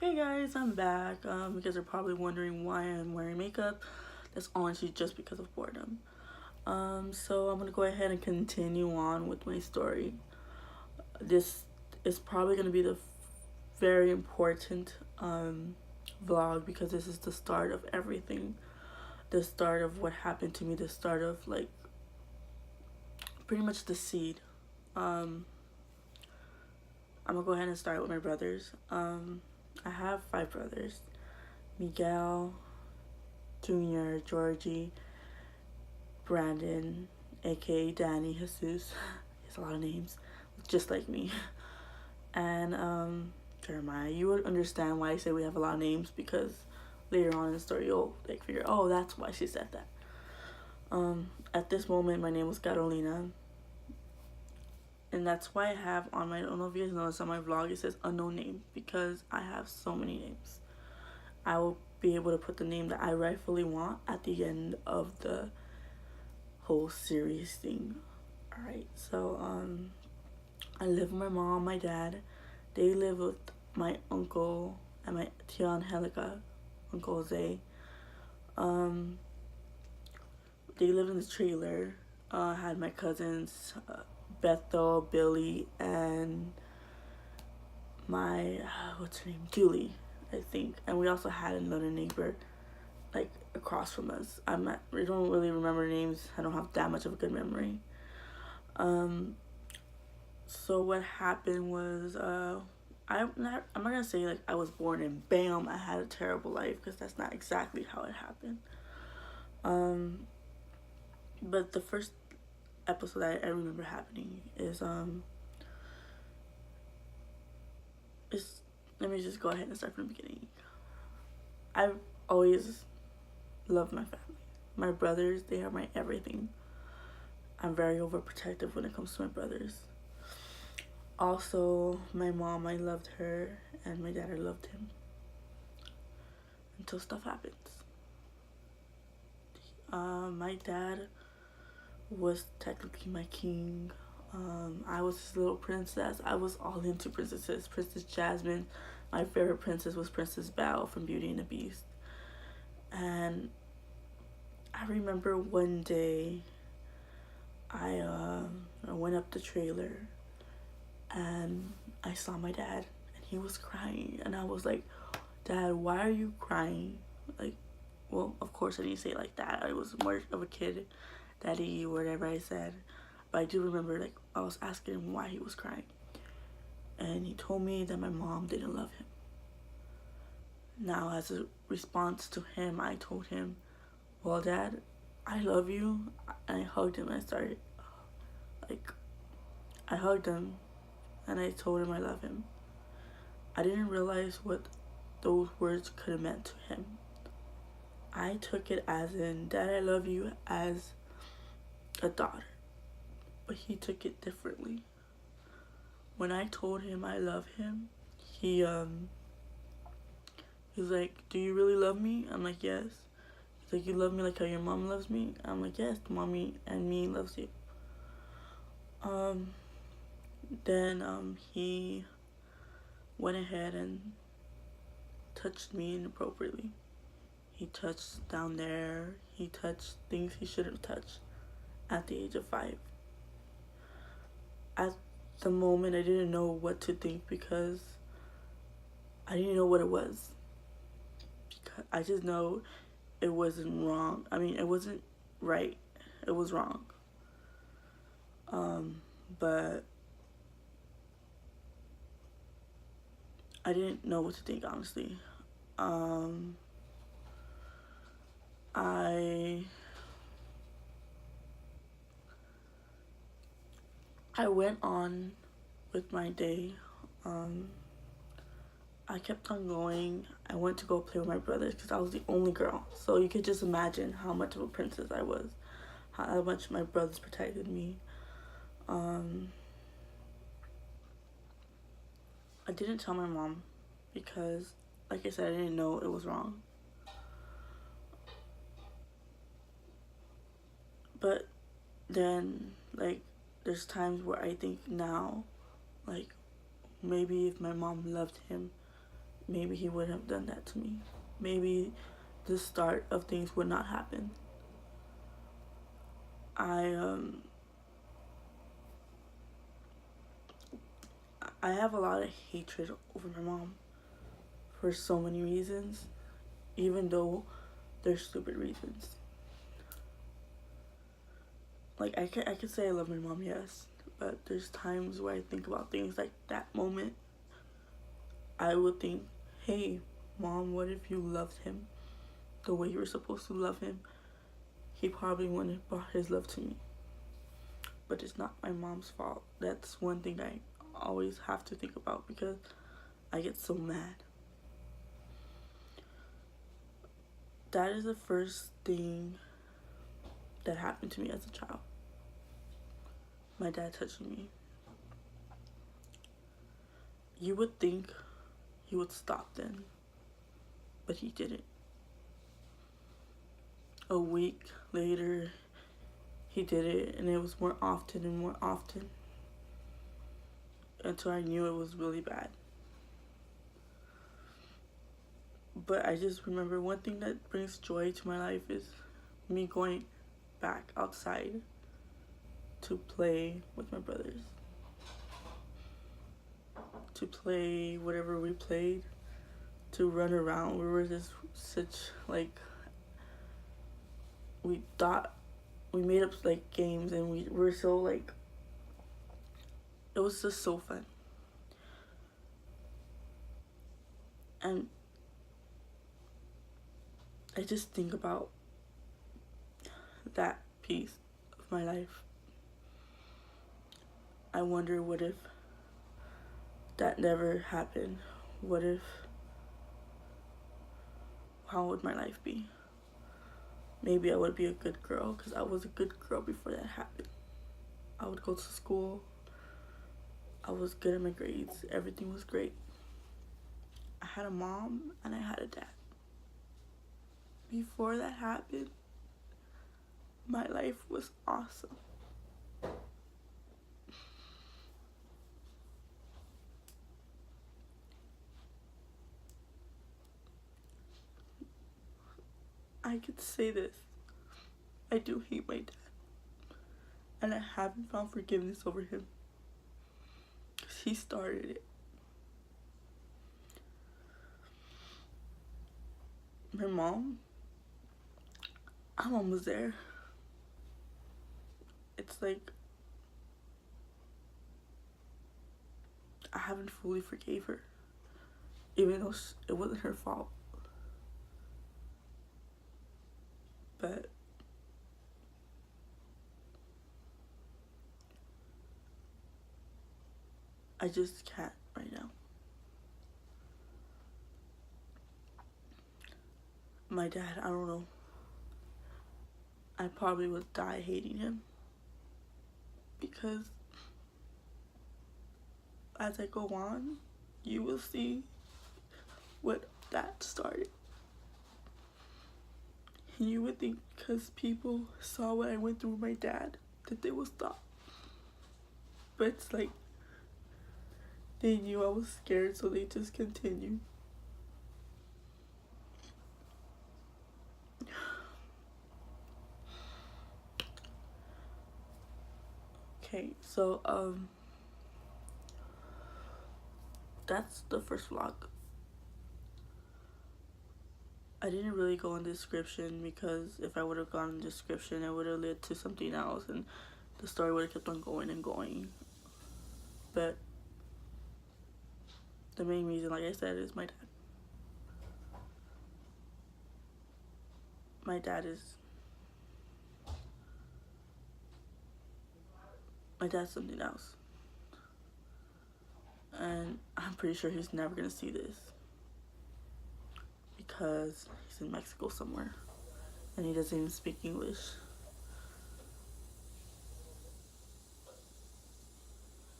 Hey guys, I'm back. You guys are probably wondering why I'm wearing makeup. That's honestly just because of boredom. So I'm gonna go ahead and continue on with my story. This is probably gonna be the very important vlog because this is the start of everything. The start of what happened to me. The start of like pretty much the seed. Um, I'm gonna go ahead and start with my brothers. I have five brothers: Miguel, Junior, Georgie, Brandon, aka Danny, Jesus. He has a lot of names, just like me. And Jeremiah. You would understand why I say we have a lot of names because later on in the story you'll like figure, oh, that's why she said that. At this moment, my name was Carolina, and that's why I have on my. I don't know if you guys noticed on my vlog it says unknown name because I have so many names. I will be able to put the name that I rightfully want at the end of the whole series thing. Alright, so I live with my mom, my dad. They live with my uncle and my tia Angelica, Uncle Jose. Um, they live in the trailer. I had my cousins, Bethel, Billy, and my what's her name, Julie, I think. And we also had another neighbor, like across from us. I don't really remember names. I don't have that much of a good memory. Um, so what happened was I'm not gonna say like I was born and bam I had a terrible life because that's not exactly how it happened. Um, but the first episode I remember happening is let me just go ahead and start from the beginning. I've always loved my family. My brothers, they are my everything. I'm very overprotective when it comes to my brothers. Also, my mom, I loved her, and my dad, I loved him until stuff happens. My dad was technically my king. I was his little princess. I was all into princesses. Princess Jasmine. My favorite princess was Princess Belle from Beauty and the Beast. And I remember one day I went up the trailer and I saw my dad and he was crying and I was like, Dad, why are you crying? Like, well, of course I didn't say it like that. I was more of a kid, daddy, whatever I said. But I do remember like I was asking him why he was crying. And he told me that my mom didn't love him. Now, as a response to him, I told him, well, Dad, I love you. And I hugged him and I started, like, I hugged him and I told him I love him. I didn't realize what those words could have meant to him. I took it as in, Dad, I love you as a daughter. But he took it differently. When I told him I love him, he was like, do you really love me? I'm like, yes. He's like, you love me like how your mom loves me? I'm like, yes, mommy and me loves you. Um, then he went ahead and touched me inappropriately. He touched down there. He touched things he shouldn't have touched at the age of 5. At the moment, I didn't know what to think because I didn't know what it was. I just know it wasn't wrong. I mean, it wasn't right. It was wrong. But I didn't know what to think, honestly. Um, I I went on with my day. Um, I kept on going. I went to go play with my brothers because I was the only girl. So you could just imagine how much of a princess I was, how much my brothers protected me. Um, I didn't tell my mom because, like I said, I didn't know it was wrong. But then, like, there's times where I think now, like, maybe if my mom loved him maybe he wouldn't have done that to me. Maybe the start of things would not happen. I have a lot of hatred over my mom for so many reasons, even though they're stupid reasons. Like, I could say I love my mom, yes, but there's times where I think about things like that moment. I would think, hey, Mom, what if you loved him the way you were supposed to love him? He probably wouldn't have brought his love to me. But it's not my mom's fault. That's one thing I always have to think about because I get so mad. That is the first thing that happened to me as a child. My dad touching me. You would think he would stop then, but he didn't. A week later, he did it, and it was more often and more often until I knew it was really bad. But I just remember one thing that brings joy to my life is me going back outside to play with my brothers. To play whatever we played, to run around. We were just such, like, we made up, like, games, and we were so, like, it was just so fun. And I just think about that piece of my life. I wonder, what if that never happened? How would my life be? Maybe I would be a good girl, because I was a good girl before that happened. I would go to school. I was good at my grades. Everything was great. I had a mom and I had a dad. Before that happened, my life was awesome. I could say this. I do hate my dad. And I haven't found forgiveness over him. Because he started it. My mom, I'm almost there. It's like I haven't fully forgave her. Even though it wasn't her fault. But I just can't right now. My dad, I don't know. I probably would die hating him. Because as I go on, you will see what that started. And you would think because people saw what I went through with my dad that they would stop. But it's like they knew I was scared, so they just continued. Okay, so that's the first vlog. I didn't really go in the description because if I would have gone in the description, it would have led to something else and the story would have kept on going and going. But the main reason, like I said, is my dad. My dad's something else. And I'm pretty sure he's never gonna see this. Because he's in Mexico somewhere. And he doesn't even speak English.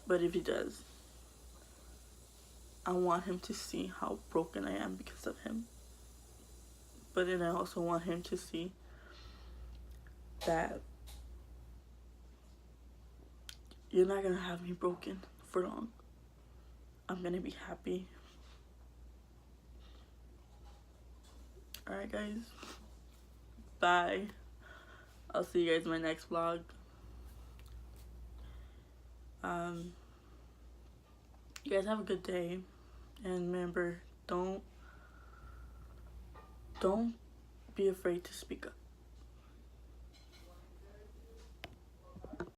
But if he does, I want him to see how broken I am because of him. But then I also want him to see that you're not gonna have me broken for long. I'm gonna be happy. Alright, guys. Bye. I'll see you guys in my next vlog. You guys have a good day. And remember, don't be afraid to speak up.